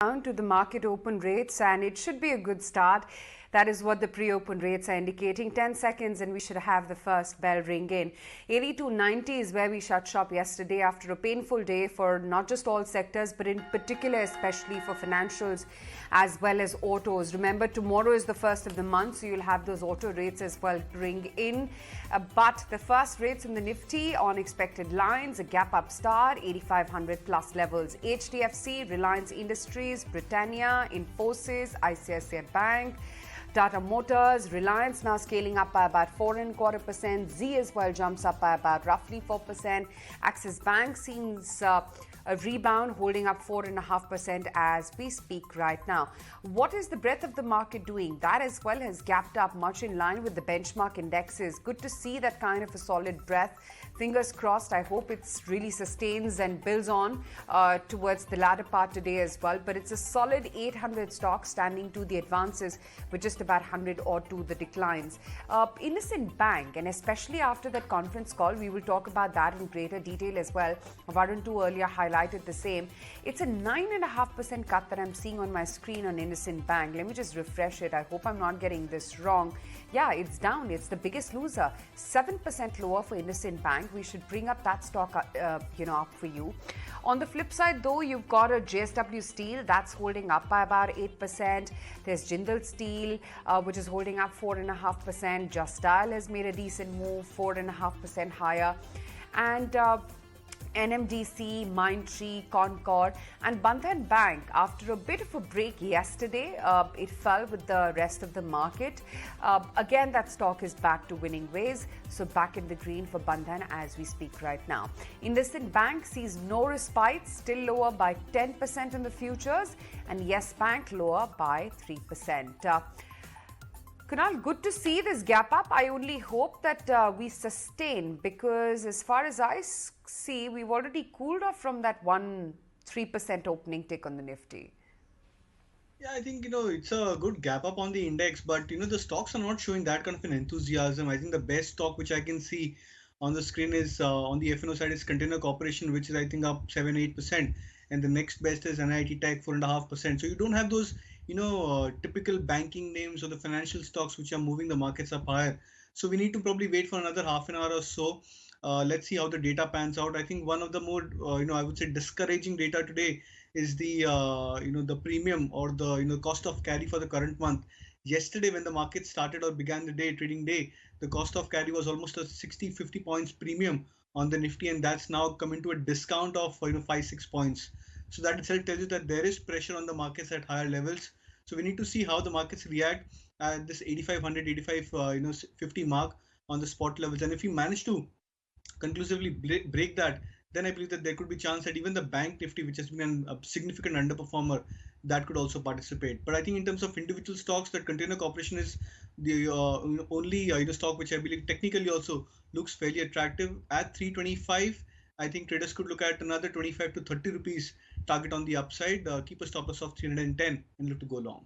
Down to the market open rates, and it should be a good start. That is what the pre-open rates are indicating. 10 seconds and we should have the first bell ring in. 82.90 is where we shut shop yesterday after a painful day for not just all sectors, but in particular especially for financials as well as autos. Remember, tomorrow is the first of the month, so you'll have those auto rates as well ring in. But the first rates in the Nifty on expected lines, a gap up start, 8,500 plus levels. HDFC, Reliance Industries, Britannia, Infosys, ICICI Bank, Tata Motors, Reliance now scaling up by about 4.25%. Z as well jumps up by about roughly 4%. Axis Bank seems a rebound, holding up 4.5% as we speak right now. What is the breadth of the market doing? That as well has gapped up much in line with the benchmark indexes. Good to see that kind of a solid breadth. Fingers crossed. I hope it really sustains and builds on towards the latter part today as well. But it's a solid 800 stocks standing to the advances with just about 100 or to the declines. IndusInd Bank, and especially after that conference call, we will talk about that in greater detail as well. Varun too earlier highlighted the same. It's a 9.5% cut that I'm seeing on my screen on IndusInd Bank. Let me just refresh it. I hope I'm not getting this wrong. Yeah, it's down. It's the biggest loser. 7% lower for IndusInd Bank. We should bring up that stock, up for you. On the flip side, though, you've got a JSW Steel that's holding up by about 8%. There's Jindal Steel, which is holding up 4.5%. Just Dial has made a decent move, 4.5% higher. And NMDC, Mindtree, Concord, and Bandhan Bank. After a bit of a break yesterday, it fell with the rest of the market. Again, that stock is back to winning ways, so back in the green for Bandhan as we speak right now. IndusInd Bank sees no respite, still lower by 10% in the futures, and Yes Bank lower by 3%. Kunal, good to see this gap up. I only hope that we sustain, because as far as I see, we've already cooled off from that 3% opening tick on the Nifty. Yeah, I think, it's a good gap up on the index, but, the stocks are not showing that kind of an enthusiasm. I think the best stock which I can see on the screen is on the FNO side is Container Corporation, which is, I think, up 7-8%. And the next best is NIT Tech, 4.5%. So you don't have those, typical banking names or the financial stocks which are moving the markets up higher. So we need to probably wait for another half an hour or so. Let's see how the data pans out. I think one of the more, I would say discouraging data today is the, the premium or the, cost of carry for the current month. Yesterday, when the market started or began the trading day, the cost of carry was almost a 60-50 points premium on the Nifty, and that's now come into a discount of 5-6 points. So that itself tells you that there is pressure on the markets at higher levels. So we need to see how the markets react at this 8,500, 50 mark on the spot levels. And if we manage to conclusively break that, then I believe that there could be chance that even the bank Nifty, which has been a significant underperformer, that could also participate. But I think in terms of individual stocks, that Container Corporation is the only stock which I believe technically also looks fairly attractive at 325. I think traders could look at another 25 to 30 rupees target on the upside. Keep a stop loss of 310 and look to go long.